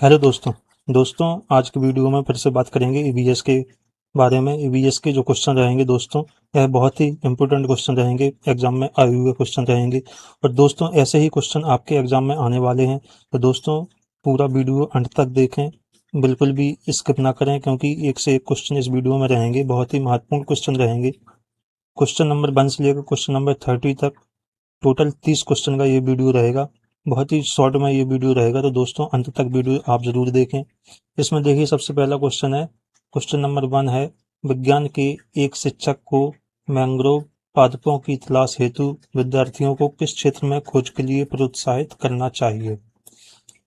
Hello दोस्तों आज की वीडियो में फिर से बात करेंगे ईवीएस के बारे में। ईवीएस के जो क्वेश्चन रहेंगे दोस्तों, यह बहुत ही इंपॉर्टेंट क्वेश्चन रहेंगे, एग्जाम में आए हुए क्वेश्चन रहेंगे। और दोस्तों ऐसे ही क्वेश्चन आपके एग्जाम में आने वाले हैं, तो दोस्तों पूरा वीडियो अंत तक देखें, बिल्कुल भी स्किप ना करें, क्योंकि एक से एक क्वेश्चन इस वीडियो में रहेंगे, बहुत ही महत्वपूर्ण क्वेश्चन रहेंगे। क्वेश्चन नंबर 1 से लेकर क्वेश्चन नंबर 30 तक टोटल 30 क्वेश्चन का ये वीडियो रहेगा। बहुत ही शॉर्ट में ये वीडियो रहेगा, तो दोस्तों अंत तक वीडियो आप जरूर देखें। इसमें देखिए सबसे पहला क्वेश्चन है, क्वेश्चन नंबर 1 है, विज्ञान के एक शिक्षक को मैंग्रोव पादपों की तलाश हेतु विद्यार्थियों को किस क्षेत्र में खोज के लिए प्रोत्साहित करना चाहिए।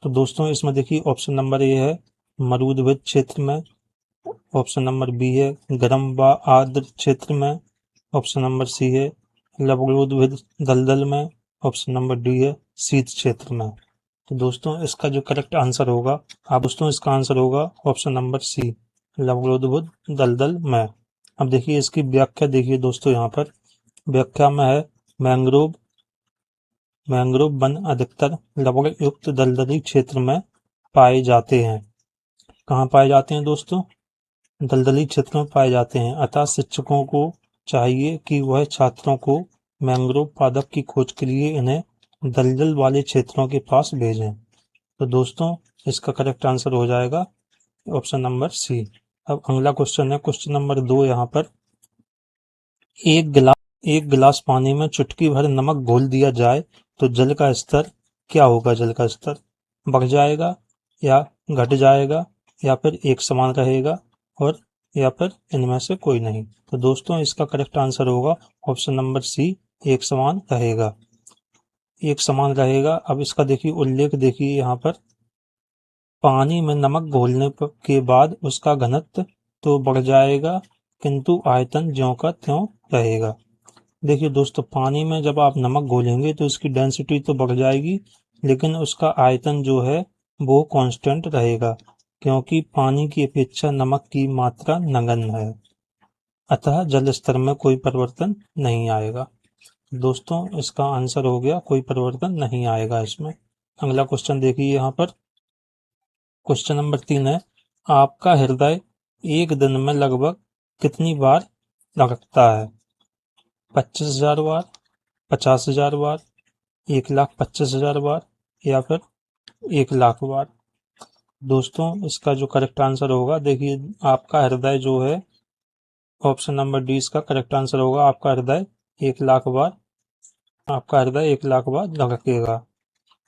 तो दोस्तों इसमें देखिए ऑप्शन नंबर ए है मरुद्भिद क्षेत्र में, ऑप्शन नंबर बी है गर्म व आर्द्र क्षेत्र में, ऑप्शन नंबर सी है लवणोद्भिद दलदल में, ऑप्शन नंबर डी है शीत क्षेत्र में। तो दोस्तों इसका जो करेक्ट आंसर होगा, दोस्तों इसका आंसर होगा ऑप्शन नंबर सी, लवणोद्भिद दलदल में। अब देखिए इसकी व्याख्या, देखिए दोस्तों यहाँ पर व्याख्या में है, मैंग्रोव मैंग्रोव वन अधिकतर लवण युक्त दलदली क्षेत्र में पाए जाते हैं। कहाँ पाए जाते हैं दोस्तों? दलदली क्षेत्र में पाए जाते हैं। अतः शिक्षकों को चाहिए कि वह छात्रों को मैंग्रोव पादप की खोज के लिए इन्हें दलदल वाले क्षेत्रों के पास भेजें। तो दोस्तों इसका करेक्ट आंसर हो जाएगा ऑप्शन नंबर सी। अब अगला क्वेश्चन है, क्वेश्चन नंबर 2 यहाँ पर, एक गिलास पानी में चुटकी भर नमक घोल दिया जाए तो जल का स्तर क्या होगा? जल का स्तर बढ़ जाएगा या घट जाएगा या फिर एक समान रहेगा और या फिर इनमें से कोई नहीं। तो दोस्तों इसका करेक्ट आंसर होगा ऑप्शन नंबर सी, एक समान रहेगा, एक समान रहेगा। अब इसका देखिए उल्लेख, देखिए यहाँ पर पानी में नमक घोलने के बाद उसका घनत्व तो बढ़ जाएगा, किंतु आयतन ज्यों का त्यों रहेगा। देखिए दोस्तों पानी में जब आप नमक घोलेंगे तो इसकी डेंसिटी तो बढ़ जाएगी, लेकिन उसका आयतन जो है वो कांस्टेंट रहेगा, क्योंकि पानी की अपेक्षा नमक की मात्रा नगण्य है। अतः जल स्तर में कोई परिवर्तन नहीं आएगा। दोस्तों इसका आंसर हो गया, कोई परिवर्तन नहीं आएगा इसमें। अगला क्वेश्चन देखिए यहाँ पर, क्वेश्चन नंबर 3 है, आपका हृदय एक दिन में लगभग कितनी बार धड़कता है? 25,000 बार, 50,000 बार, 1,25,000 बार या फिर 1,00,000 बार। दोस्तों इसका जो करेक्ट आंसर होगा, देखिए आपका हृदय जो है, ऑप्शन नंबर डी इसका करेक्ट आंसर होगा, आपका हृदय 1,00,000 बार, आपका हृदय 1,00,000 बार धड़केगा।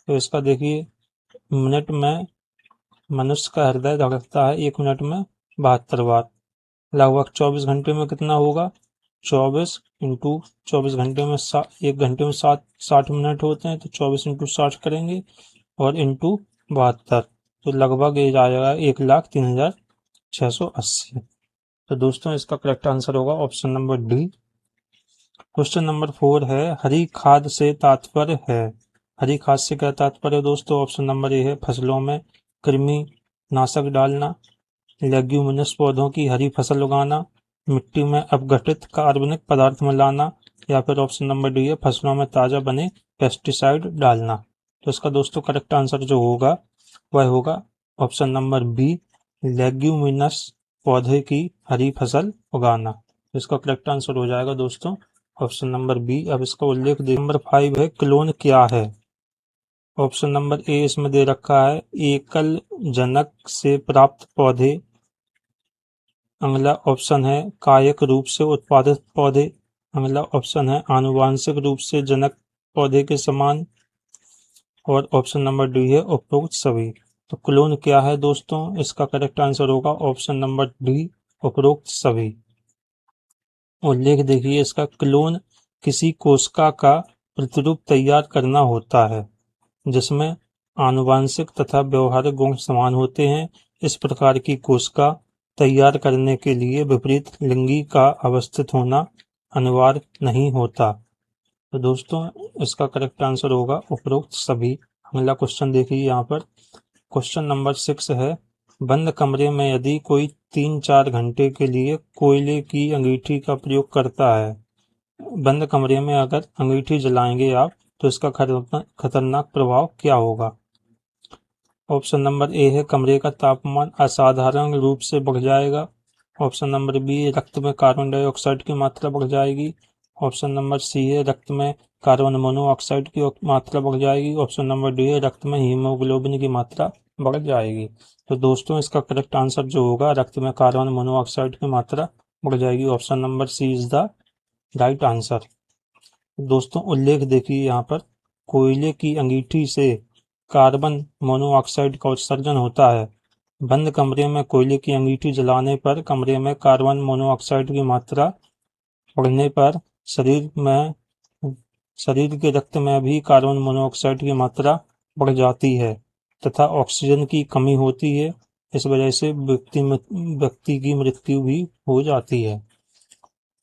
तो इसका देखिए मिनट में मनुष्य का हृदय धड़कता है 1 मिनट में 72 बार, लगभग 24 घंटे में कितना होगा? 24 इंटू 24 घंटे में 1 घंटे में 60 मिनट होते हैं, तो 24 इंटू 60 करेंगे और इंटू 72, तो लगभग ये जाएगा 1,03,680। तो दोस्तों इसका करेक्ट आंसर होगा option number D. Question number 4 है, हरी खाद से तात्पर्य है। हरी खाद से क्या तात्पर्य है दोस्तों? ऑप्शन नंबर ए है फसलों में कृमि नाशक डालना, लेग्यूमिनस पौधों की हरी फसल उगाना, मिट्टी में अपघटित कार्बनिक पदार्थ मिलाना, या फिर ऑप्शन नंबर डी है फसलों में ताजा बने पेस्टिसाइड डालना। तो इसका दोस्तों करेक्ट आंसर जो होगा वह होगा ऑप्शन नंबर बी, लेग्यूमिनस पौधे की हरी फसल उगाना। तो इसका करेक्ट आंसर हो जाएगा दोस्तों ऑप्शन नंबर बी। अब इसका उल्लेख नंबर 5 है, क्लोन क्या है? ऑप्शन नंबर ए इसमें दे रखा है, एकल जनक से प्राप्त पौधे। अगला ऑप्शन है कायिक रूप से उत्पादित पौधे। अगला ऑप्शन है आनुवांशिक रूप से जनक पौधे के समान, और ऑप्शन नंबर डी है उपरोक्त सभी। तो क्लोन क्या है दोस्तों? इसका करेक्ट आंसर होगा ऑप्शन नंबर डी, उपरोक्त सभी। उल्लेख देखिए इसका, क्लोन किसी कोशिका का प्रतिरूप तैयार करना होता है जिसमें आनुवांशिक तथा व्यवहारिक गुण समान होते हैं। इस प्रकार की कोशिका तैयार करने के लिए विपरीत लिंगी का अवस्थित होना अनिवार्य नहीं होता। तो दोस्तों इसका करेक्ट आंसर होगा उपरोक्त सभी। अगला क्वेश्चन देखिए यहाँ पर, क्वेश्चन नंबर 6 है, बंद कमरे में यदि कोई 3-4 घंटे के लिए कोयले की अंगीठी का प्रयोग करता है, बंद कमरे में अगर अंगीठी जलाएंगे आप तो इसका खतरनाक प्रभाव क्या होगा? ऑप्शन नंबर ए है कमरे का तापमान असाधारण रूप से बढ़ जाएगा। ऑप्शन नंबर बी है रक्त में कार्बन डाइऑक्साइड की मात्रा बढ़ जाएगी। ऑप्शन नंबर सी है रक्त में कार्बन मोनोऑक्साइड की मात्रा बढ़ जाएगी। ऑप्शन नंबर डी है रक्त में हीमोग्लोबिन की मात्रा बढ़ जाएगी। तो दोस्तों इसका करेक्ट आंसर जो होगा रक्त में कार्बन मोनोऑक्साइड की मात्रा बढ़ जाएगी। Option number C is the right answer. दोस्तों उल्लेख देखिए यहाँ पर, कोयले की अंगीठी से कार्बन मोनोऑक्साइड का उत्सर्जन होता है। बंद कमरे में कोयले की अंगीठी जलाने पर कमरे में कार्बन मोनोऑक्साइड की मात्रा बढ़ने पर शरीर के रक्त में भी कार्बन मोनोऑक्साइड की मात्रा बढ़ जाती है तथा ऑक्सीजन की कमी होती है। इस वजह से व्यक्ति की मृत्यु भी हो जाती है।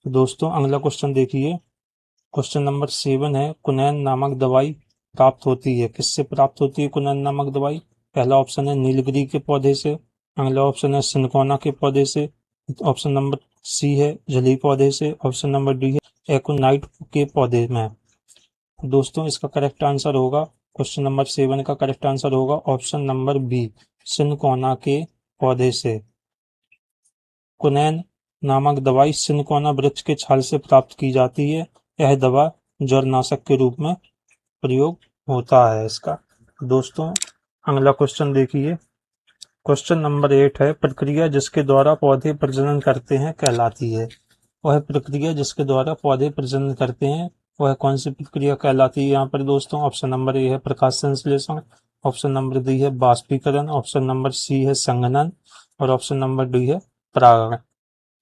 दोस्तों अगला क्वेश्चन देखिए, क्वेश्चन नंबर 7 है कुनैन नामक दवाई प्राप्त होती है। किससे प्राप्त होती है कुनैन नामक दवाई? पहला ऑप्शन है नीलगिरी के पौधे से। अगला ऑप्शन है सिनकोना के पौधे से। ऑप्शन नंबर सी है जली पौधे से। ऑप्शन नंबर डी है एकोनाइट के पौधे में। दोस्तों इसका करेक्ट आंसर होगा, क्वेश्चन नंबर 7 का करेक्ट आंसर होगा ऑप्शन नंबर बी, सिनकोना के पौधे से। कुनैन नामक दवाई सिनकोना वृक्ष के छाल से प्राप्त की जाती है। यह दवा जरनाशक के रूप में प्रयोग होता है इसका। दोस्तों अगला क्वेश्चन देखिए, क्वेश्चन नंबर 8 है प्रक्रिया जिसके द्वारा पौधे प्रजनन करते हैं कहलाती है। वह प्रक्रिया जिसके द्वारा पौधे प्रजनन करते हैं वह कौन सी प्रक्रिया कहलाती है यहाँ पर दोस्तों? ऑप्शन नंबर ए है प्रकाश संश्लेषण। ऑप्शन नंबर डी है बाष्पीकरण। ऑप्शन नंबर सी है संघनन और ऑप्शन नंबर डी है परागण।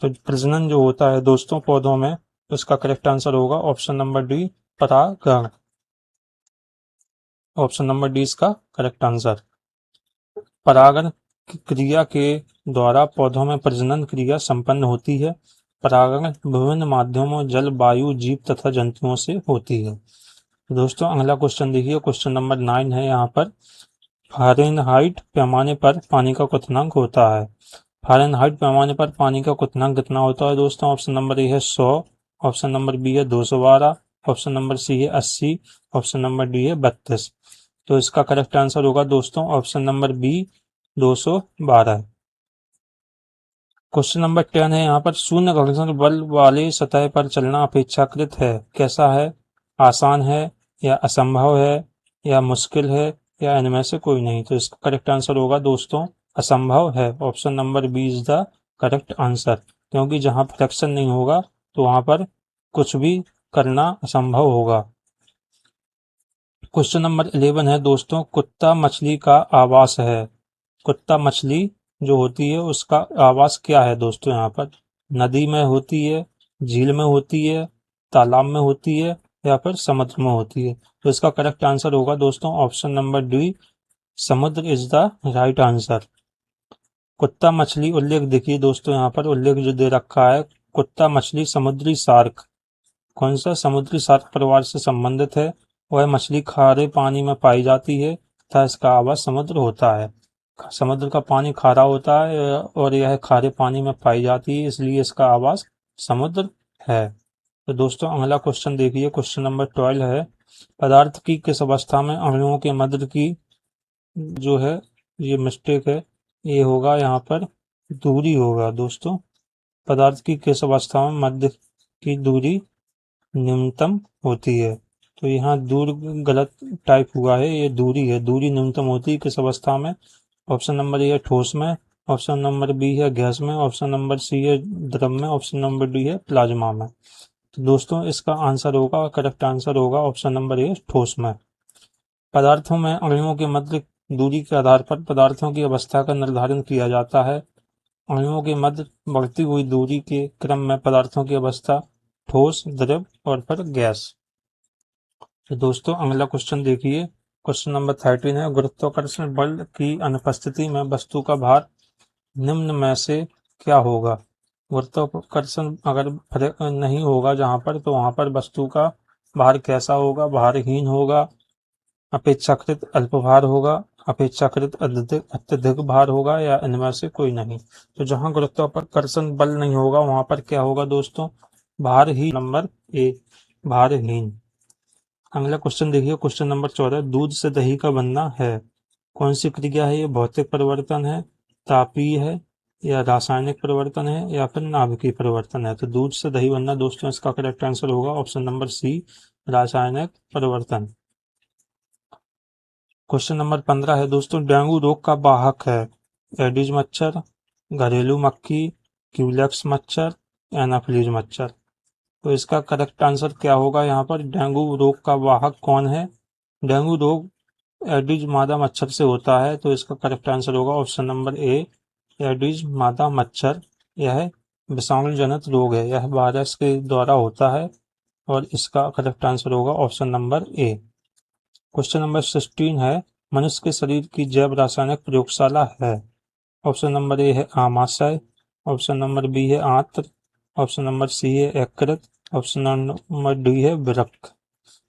तो प्रजनन जो होता है दोस्तों पौधों में, उसका करेक्ट आंसर होगा ऑप्शन नंबर डी, परागण। ऑप्शन नंबर डी इसका करेक्ट आंसर। परागण क्रिया के द्वारा पौधों में प्रजनन क्रिया संपन्न होती है। परागण विभिन्न माध्यमों जल, वायु, जीव तथा जंतुओं से होती है। दोस्तों अगला क्वेश्चन देखिए, क्वेश्चन नंबर 9 है यहाँ पर, फ़ारेनहाइट पैमाने पर पानी का क्वथनांक होता है। फ़ारेनहाइट पैमाने पर पानी का क्वथनांक कितना होता है दोस्तों? ऑप्शन नंबर ए है 100। ऑप्शन नंबर बी है 212। ऑप्शन नंबर सी है 80। ऑप्शन नंबर डी है 32। तो इसका करेक्ट आंसर होगा दोस्तों option number B, 212। Question number 10 है यहाँ पर, शून्य घर्षण बल वाले सतह पर चलना अपेक्षाकृत है कैसा है? आसान है या असंभव है या मुश्किल है या इनमें से कोई नहीं? तो इसका करेक्ट आंसर होगा दोस्तों असंभव है। Option number B is the correct answer, क्योंकि जहां फ्रिक्शन नहीं होगा तो वहां पर कुछ भी करना असंभव होगा। क्वेश्चन नंबर 11 है दोस्तों, कुत्ता मछली का आवास है। कुत्ता मछली जो होती है उसका आवास क्या है दोस्तों? यहाँ पर नदी में होती है, झील में होती है, तालाब में होती है या फिर समुद्र में होती है? तो इसका करेक्ट आंसर होगा दोस्तों ऑप्शन नंबर डी, समुद्र इज द राइट आंसर। कुत्ता मछली उल्लेख देखिए दोस्तों, यहाँ पर उल्लेख जो दे रखा है, कुत्ता मछली समुद्री शार्क, कौन सा? समुद्री शार्क परिवार से संबंधित है। वह मछली खारे पानी में पाई जाती है तथा इसका आवास समुद्र होता है। समुद्र का पानी खारा होता है और यह खारे पानी में पाई जाती है, इसलिए इसका आवास समुद्र है। तो दोस्तों अगला क्वेश्चन देखिए, क्वेश्चन नंबर 12 है, पदार्थ की किस अवस्था में अणुओं के मध्य की जो है, ये मिस्टेक है, ये होगा यहाँ पर दूरी होगा दोस्तों। पदार्थ की किस अवस्था में मध्य की दूरी न्यूनतम होती है? तो यहाँ दूर गलत टाइप हुआ है, ये दूरी है, दूरी न्यूनतम होती है किस अवस्था में? ऑप्शन नंबर ए है ठोस में। ऑप्शन नंबर बी है गैस में। ऑप्शन नंबर सी है द्रव में। ऑप्शन नंबर डी है प्लाज्मा में। तो दोस्तों इसका आंसर होगा, करेक्ट आंसर होगा ऑप्शन नंबर ए, ठोस में। पदार्थों में अणुओं के मध्य दूरी के आधार पर पदार्थों की अवस्था का निर्धारण किया जाता है। अणुओं के मध्य बढ़ती हुई दूरी के क्रम में पदार्थों की अवस्था ठोस, द्रव और फिर गैस। तो दोस्तों अगला क्वेश्चन देखिए, क्वेश्चन नंबर 13 है, गुरुत्वाकर्षण बल की अनुपस्थिति में वस्तु का भार निम्न में से क्या होगा? गुरुत्वाकर्षण अगर नहीं होगा जहां पर, तो वहां पर वस्तु का भार कैसा होगा? भारहीन होगा, अपेक्षाकृत अल्प भार होगा, अपेक्षाकृत अत्यधिक भार होगा या इनमें से कोई नहीं? तो जहां गुरुत्वाकर्षण बल नहीं होगा वहां पर क्या होगा दोस्तों? भारहीन, नंबर ए, भारहीन। अगला क्वेश्चन देखिए, क्वेश्चन नंबर 14, दूध से दही का बनना है। कौन सी क्रिया है ये? भौतिक परिवर्तन है, तापीय है, या रासायनिक परिवर्तन है, या फिर नाभिकीय परिवर्तन है? तो दूध से दही बनना दोस्तों इसका करेक्ट आंसर होगा ऑप्शन नंबर सी, रासायनिक परिवर्तन। क्वेश्चन नंबर 15 है दोस्तों, डेंगू रोग का वाहक है एडिज मच्छर, घरेलू मक्खी, क्यूलेक्स मच्छर, एनाफिलीज मच्छर। तो इसका करेक्ट आंसर क्या होगा यहाँ पर? डेंगू रोग का वाहक कौन है? डेंगू रोग एडिज मादा मच्छर से होता है, तो इसका करेक्ट आंसर होगा ऑप्शन नंबर ए, एडिज मादा मच्छर। यह विषाणु जनित रोग है, यह वायरस के द्वारा होता है, और इसका करेक्ट आंसर होगा ऑप्शन नंबर ए। क्वेश्चन नंबर 16 है, मनुष्य के शरीर की जैव रासायनिक प्रयोगशाला है। ऑप्शन नंबर ए है आमाशय, ऑप्शन नंबर बी है आंत्र, ऑप्शन नंबर सी है यकृत, ऑप्शन नंबर डी है वृक्क।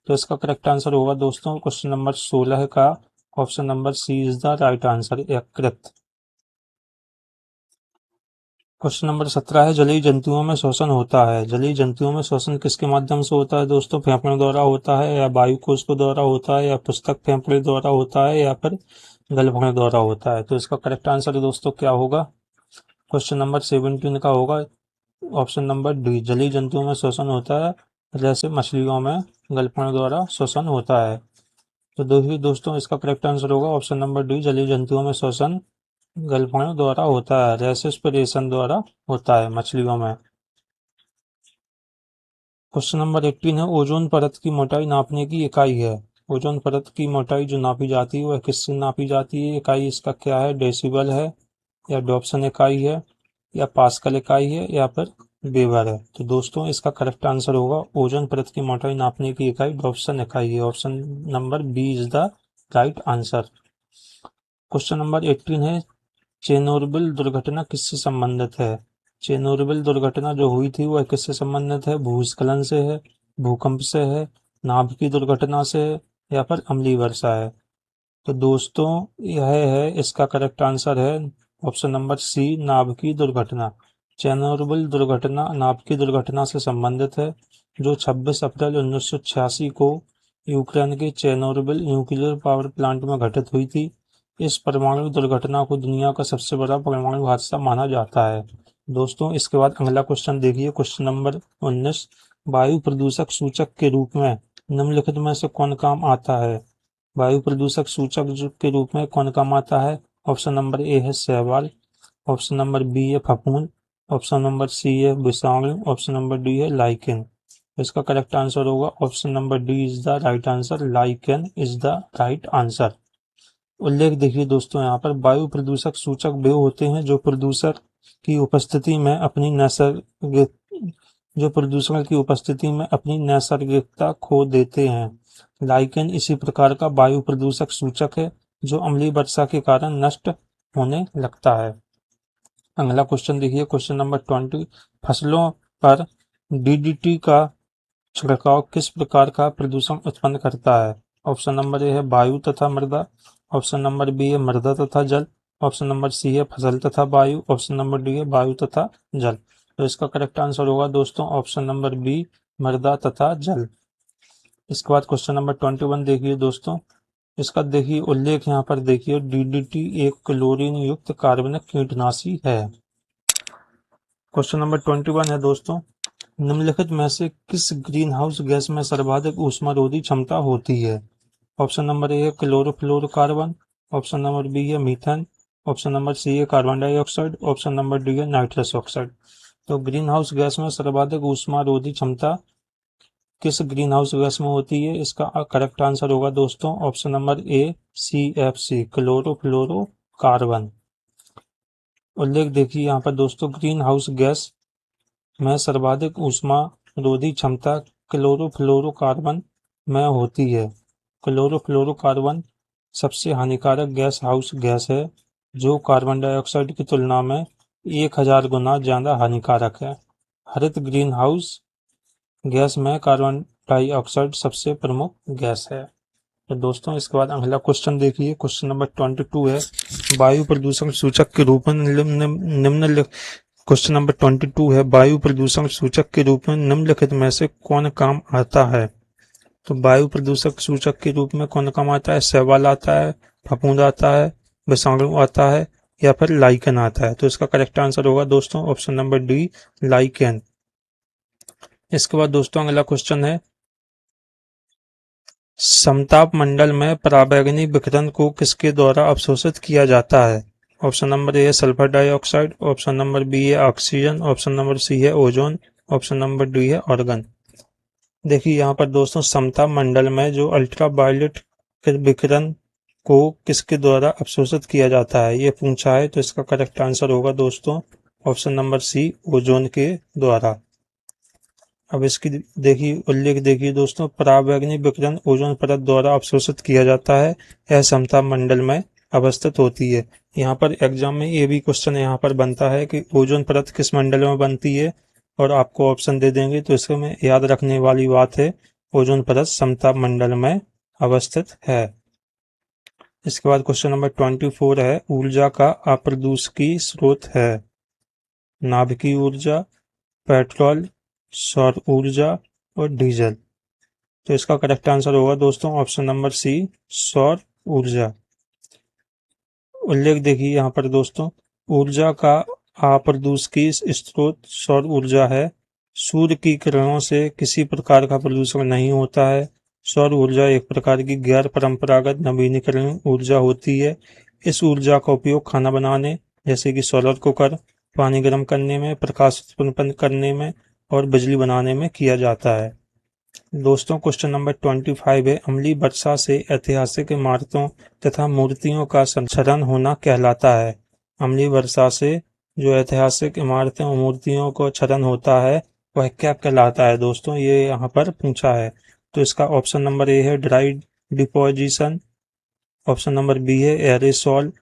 तो इसका करेक्ट आंसर होगा दोस्तों क्वेश्चन नंबर 16 का option number C is the right answer, यकृत। क्वेश्चन नंबर 17 है, जलीय जंतुओं में श्वसन होता है। जलीय जंतुओं में श्वसन किसके माध्यम से होता है दोस्तों? फेफड़ों द्वारा होता है, या वायु कोश के द्वारा होता है, या पुस्तक फेफड़े द्वारा होता है, या फिर गलभों द्वारा होता है? तो इसका करेक्ट आंसर दोस्तों क्या होगा? क्वेश्चन नंबर 17 का होगा ऑप्शन नंबर डी, जलीय जंतुओं में श्वसन होता है, जैसे मछलियों में गलभों द्वारा श्वसन होता है। तो दोस्तों इसका करेक्ट आंसर होगा ऑप्शन नंबर डी, जलीय जंतुओं में श्वसन गलभों द्वारा होता है, रेस्पिरेशन द्वारा होता है मछलियों में। क्वेश्चन नंबर 18 है, ओजोन परत की मोटाई नापने की इकाई है। ओजोन परत की मोटाई जो नापी जाती है वह किससे नापी जाती है? इकाई इसका क्या है? डेसिबल है, या डॉप्सन इकाई है, या पास्कल इकाई है, या फिर वेबर है? तो दोस्तों इसका करेक्ट आंसर होगा ओजोन परत की मोटाई नापने की इकाई डॉप्सन इकाई है, option number B is the right answer. Question number 18 है, चेरनोबिल दुर्घटना किससे संबंधित है? चेरनोबिल दुर्घटना जो हुई थी वह किससे संबंधित है? भूस्खलन से है, भूकंप से है, नाभिकीय दुर्घटना से है, या फिर अम्लीय वर्षा है? तो दोस्तों यह है इसका करेक्ट आंसर है ऑप्शन नंबर सी, नाभिकीय दुर्घटना। चेरनोबिल दुर्घटना नाभिकीय दुर्घटना से संबंधित है, जो 26 अप्रैल 1986 को यूक्रेन के चेरनोबिल न्यूक्लियर पावर प्लांट में घटित हुई थी। इस परमाणु दुर्घटना को दुनिया का सबसे बड़ा परमाणु हादसा माना जाता है। दोस्तों इसके बाद अगला क्वेश्चन देखिए, क्वेश्चन नंबर 19, वायु प्रदूषक सूचक के रूप में निम्नलिखित में से कौन काम आता है? वायु प्रदूषक सूचक के रूप में कौन काम आता है? ऑप्शन नंबर ए है शैवाल, ऑप्शन नंबर बी है फफूंद, ऑप्शन नंबर सी है विषाणु, ऑप्शन नंबर डी है लाइकेन। इसका करेक्ट आंसर होगा option number D is the right answer, lichen is the right answer. उल्लेख देखिए दोस्तों, यहाँ पर वायु प्रदूषक सूचक वे होते हैं जो प्रदूषक की उपस्थिति में अपनी नैसर्गिकता खो देते हैं। लाइकेन इसी प्रकार का वायु प्रदूषक सूचक है जो अम्लीय वर्षा के कारण नष्ट होने लगता है। अगला क्वेश्चन देखिए, क्वेश्चन नंबर 20, फसलों पर डीडीटी का छिड़काव किस प्रकार का प्रदूषण उत्पन्न करता है? ऑप्शन नंबर ए है वायु तथा मृदा, ऑप्शन नंबर बी है मृदा तथा जल, ऑप्शन नंबर सी है फसल तथा वायु, ऑप्शन नंबर डी है वायु तथा जल। तो इसका करेक्ट आंसर होगा दोस्तों ऑप्शन नंबर बी, मृदा तथा जल। इसके बाद क्वेश्चन नंबर 21 देखिए दोस्तों, इसका देखिए उल्लेख यहाँ पर देखिए, डीडीटी एक क्लोरीन युक्त कार्बनिक कीटनाशी है। क्वेश्चन नंबर 21 है दोस्तों, निम्नलिखित में से किस ग्रीन हाउस गैस में सर्वाधिक ऊष्मारोधी क्षमता होती है? ऑप्शन नंबर ए है क्लोरोफ्लोरोकार्बन, ऑप्शन नंबर बी है मीथेन, ऑप्शन नंबर सी है carbon dioxide, option number D है नाइट्रस ऑक्साइड। तो ग्रीन हाउस गैस में सर्वाधिक ऊष्मारोधी क्षमता किस ग्रीन हाउस गैस में होती है? इसका करेक्ट आंसर होगा दोस्तों ऑप्शन नंबर ए, CFC, क्लोरोफ्लोरोकार्बन। उल्लेख देखिए यहाँ पर दोस्तों, ग्रीन हाउस गैस में सर्वाधिक ऊष्मारोधी क्षमता क्लोरोफ्लोरोकार्बन में होती है। क्लोरोफ्लोरोकार्बन सबसे हानिकारक गैस हाउस गैस है, जो कार्बन डाइऑक्साइड की तुलना में 1000 गुना ज्यादा हानिकारक है। हरित ग्रीन हाउस गैस में कार्बन डाइऑक्साइड सबसे प्रमुख गैस है। तो दोस्तों इसके बाद अगला क्वेश्चन देखिए, क्वेश्चन नंबर 22 है, वायु प्रदूषण सूचक के रूप में निम्नलिखित क्वेश्चन नंबर 22 है, वायु प्रदूषण सूचक के रूप में निम्नलिखित में से कौन काम आता है? तो वायु प्रदूषक सूचक के रूप में कौन काम आता है? शैवाल आता है, फफूंद आता है, विषाणु आता है या फिर लाइकन आता है। तो इसका करेक्ट आंसर होगा दोस्तों ऑप्शन नंबर डी, लाइकन। इसके बाद दोस्तों अगला क्वेश्चन है, समताप मंडल में पराबैंगनी विकिरण को किसके द्वारा अवशोषित किया जाता है? ऑप्शन नंबर ए है sulphur dioxide, option number B है ऑक्सीजन, ऑप्शन नंबर सी है ओजोन, ऑप्शन नंबर डी है ऑर्गन। देखिए यहाँ पर दोस्तों समताप मंडल में जो अल्ट्रा वायलेट विकिरण को किसके द्वारा अवशोषित किया जाता है ये पूछा है। तो इसका करेक्ट आंसर होगा दोस्तों ऑप्शन नंबर सी, ओजोन के द्वारा। अब इसकी देखिए उल्लेख देखिए दोस्तों, पराबैंगनी विकिरण ओजोन परत द्वारा अवशोषित किया जाता है, यह समताप मंडल में अवस्थित होती है। यहाँ पर एग्जाम में ये भी क्वेश्चन यहाँ पर बनता है कि ओजोन परत किस मंडल में बनती है और आपको ऑप्शन दे देंगे, तो इसमें याद रखने वाली बात है ओजोन परत समताप मंडल में अवस्थित है। इसके बाद क्वेश्चन नंबर 24 है, ऊर्जा का अप्रदूषकी स्रोत है? नाभिकीय ऊर्जा, पेट्रोल, सौर ऊर्जा और डीजल। तो इसका करेक्ट आंसर होगा दोस्तों ऑप्शन नंबर सी, सौर ऊर्जा। उल्लेख देखिए यहाँ पर दोस्तों, ऊर्जा का अप्रदूषकी स्रोत सौर ऊर्जा है। सूर्य की किरणों से किसी प्रकार का प्रदूषण नहीं होता है। सौर ऊर्जा एक प्रकार की गैर परंपरागत नवीनीकरण ऊर्जा होती है। इस ऊर्जा का उपयोग खाना बनाने जैसे कि सोलर कुकर, पानी गर्म करने में, प्रकाश उत्पन्न करने में और बिजली बनाने में किया जाता है। दोस्तों क्वेश्चन नंबर 25 है, अम्लीय वर्षा से ऐतिहासिक इमारतों तथा मूर्तियों का क्षरण होना कहलाता है। अम्लीय वर्षा से जो ऐतिहासिक इमारतें और मूर्तियों को क्षरण होता है वह क्या कहलाता है दोस्तों, ये यहाँ पर पूछा है। तो इसका ऑप्शन नंबर ए है dry deposition, option number B है एरेसोल,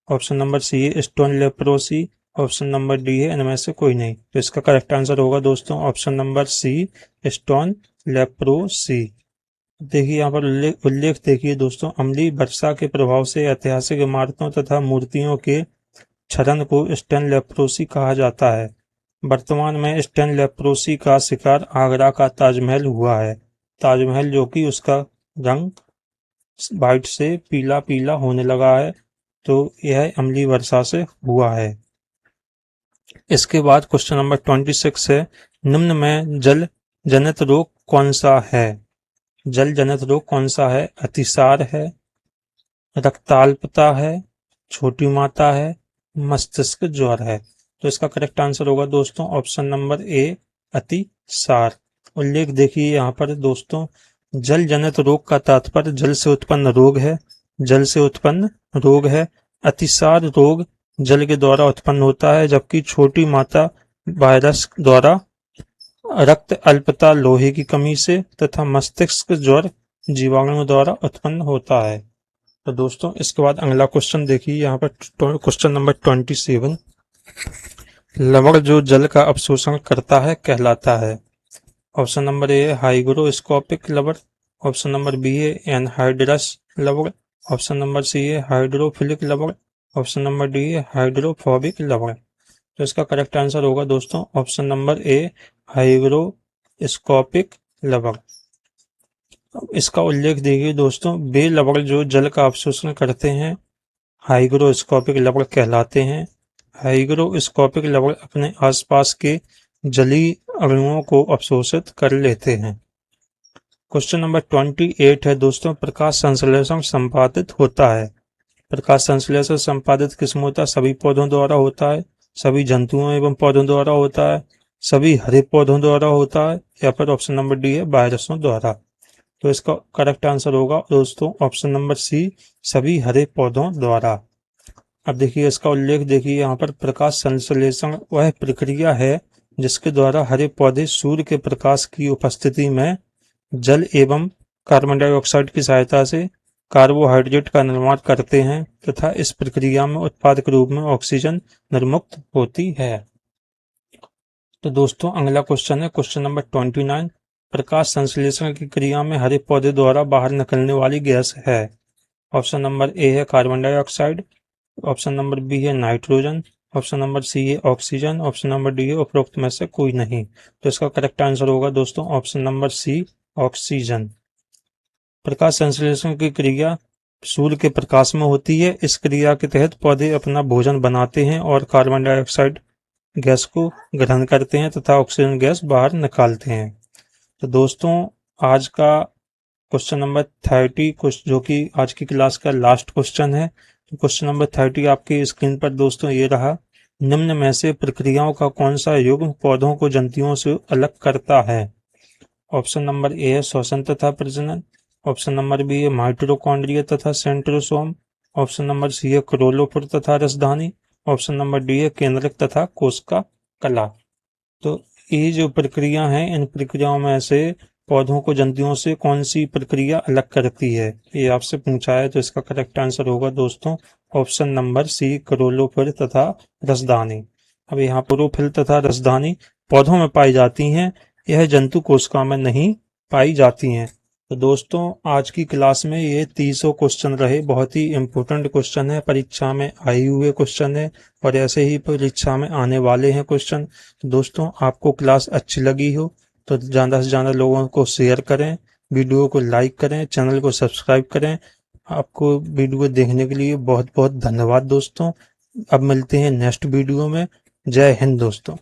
ऑप्शन नंबर सी है stone leprosy, option number D है इनमें से कोई नहीं। तो इसका करेक्ट आंसर होगा दोस्तों option number C, stone leprosy. देखिए यहाँ पर उल्लेख देखिए दोस्तों, अम्लीय वर्षा के प्रभाव से ऐतिहासिक इमारतों तथा मूर्तियों के क्षरण को स्टोन लेप्रोसी कहा जाता है। वर्तमान में स्टोन लेप्रोसी का शिकार आगरा का ताजमहल हुआ है। ताजमहल जो कि उसका रंग वाइट से पीला पीला होने लगा है, तो यह अम्लीय वर्षा से हुआ है। इसके बाद क्वेश्चन नंबर 26 है, निम्न में जल जनित रोग कौन सा है? जल जनित रोग कौन सा है? अतिसार है, रक्ताल्पता है, छोटी माता है, मस्तिष्क ज्वर है। तो इसका करेक्ट आंसर होगा दोस्तों ऑप्शन नंबर ए, अतिसार। उल्लेख देखिए यहाँ पर दोस्तों, जल जनित रोग का तात्पर्य जल से उत्पन्न रोग है। जल से उत्पन्न रोग है। अतिसार रोग जल के द्वारा उत्पन्न होता है, जबकि छोटी माता वायरस द्वारा, रक्त अल्पता लोहे की कमी से तथा मस्तिष्क ज्वर जीवाणु द्वारा उत्पन्न होता है। तो दोस्तों इसके बाद अगला क्वेश्चन देखिए यहाँ पर क्वेश्चन नंबर 27, लवण जो जल का अवशोषण करता है कहलाता है? ऑप्शन नंबर ए है हाइग्रोस्कोपिक लवण, ऑप्शन नंबर बी है एनहाइड्रस लवण, ऑप्शन नंबर सी है हाइड्रोफिलिक लवण, ऑप्शन नंबर डी है हाइड्रोफोबिक लवण। तो इसका करेक्ट आंसर होगा दोस्तों ऑप्शन नंबर ए, हाइग्रोस्कोपिक लवण। इसका उल्लेख देखिए दोस्तों, वे लवण जो जल का अवशोषण करते हैं हाइग्रोस्कोपिक लवण कहलाते हैं। हाइग्रोस्कोपिक लवण अपने आसपास के जलीय अणुओं को अवशोषित कर लेते हैं। क्वेश्चन नंबर 28 है दोस्तों, प्रकाश संश्लेषण संपादित होता है? प्रकाश संश्लेषण संपादित किसमें होता है? सभी पौधों द्वारा होता है, सभी जंतुओं एवं पौधों द्वारा होता है, सभी हरे पौधों द्वारा होता है, या फिर ऑप्शन नंबर डी है वायरसों द्वारा। तो इसका करेक्ट आंसर होगा दोस्तों ऑप्शन नंबर सी, सभी हरे पौधों द्वारा। अब देखिए इसका उल्लेख देखिए यहाँ पर, प्रकाश संश्लेषण वह प्रक्रिया है जिसके द्वारा हरे पौधे सूर्य के प्रकाश की उपस्थिति में जल एवं कार्बन डाइऑक्साइड की सहायता से कार्बोहाइड्रेट का निर्माण करते हैं तथा इस प्रक्रिया में उत्पादक रूप में ऑक्सीजन निर्मुक्त होती है। तो दोस्तों अगला क्वेश्चन है क्वेश्चन नंबर 29, प्रकाश संश्लेषण की क्रिया में हरे पौधे द्वारा बाहर निकलने वाली गैस है? ऑप्शन नंबर ए है carbon dioxide, option number B है नाइट्रोजन, ऑप्शन नंबर सी है ऑक्सीजन, ऑप्शन नंबर डी है उपरोक्त में से कोई नहीं। तो इसका करेक्ट आंसर होगा दोस्तों ऑप्शन नंबर सी, ऑक्सीजन। प्रकाश संश्लेषण की क्रिया सूर्य के प्रकाश में होती है। इस क्रिया के तहत पौधे अपना भोजन बनाते हैं और कार्बन डाइऑक्साइड गैस को ग्रहण करते हैं तथा ऑक्सीजन गैस बाहर निकालते हैं। तो दोस्तों, आज का क्वेश्चन नंबर 30 जो कि आज की क्लास का लास्ट क्वेश्चन है। तो क्वेश्चन नंबर 30 आपकी स्क्रीन पर दोस्तों ये रहा। निम्न में से प्रक्रियाओं का कौन सा युग्म पौधों को जंतुओं से अलग करता है? ऑप्शन नंबर ए है श्वसन तथा प्रजनन, ऑप्शन नंबर बी है माइटोकॉन्ड्रिया तथा सेंट्रोसोम, ऑप्शन नंबर सी है क्रोलोफोर तथा रसधानी, ऑप्शन नंबर डी है केंद्रक तथा कोशिका कला। तो ये जो प्रक्रिया हैं, इन प्रक्रियाओं में से पौधों को जंतुओं से कौन सी प्रक्रिया अलग करती है, ये आपसे पूछा है। तो इसका करेक्ट आंसर होगा दोस्तों ऑप्शन नंबर सी क्लोरोफिल तथा रसधानी। अब यहाँ क्लोरोफिल तथा रसधानी पौधों में पाई जाती हैं, यह जंतु कोशिका में नहीं पाई जाती हैं। तो दोस्तों, आज की क्लास में ये 300 क्वेश्चन रहे। बहुत ही इंपॉर्टेंट क्वेश्चन है, परीक्षा में आए हुए क्वेश्चन है और ऐसे ही परीक्षा में आने वाले हैं क्वेश्चन। तो दोस्तों, आपको क्लास अच्छी लगी हो तो ज़्यादा से ज़्यादा लोगों को शेयर करें, वीडियो को लाइक करें, चैनल को सब्सक्राइब करें। आपको वीडियो देखने के लिए बहुत बहुत धन्यवाद दोस्तों। अब मिलते हैं नेक्स्ट वीडियो में। जय हिंद दोस्तों।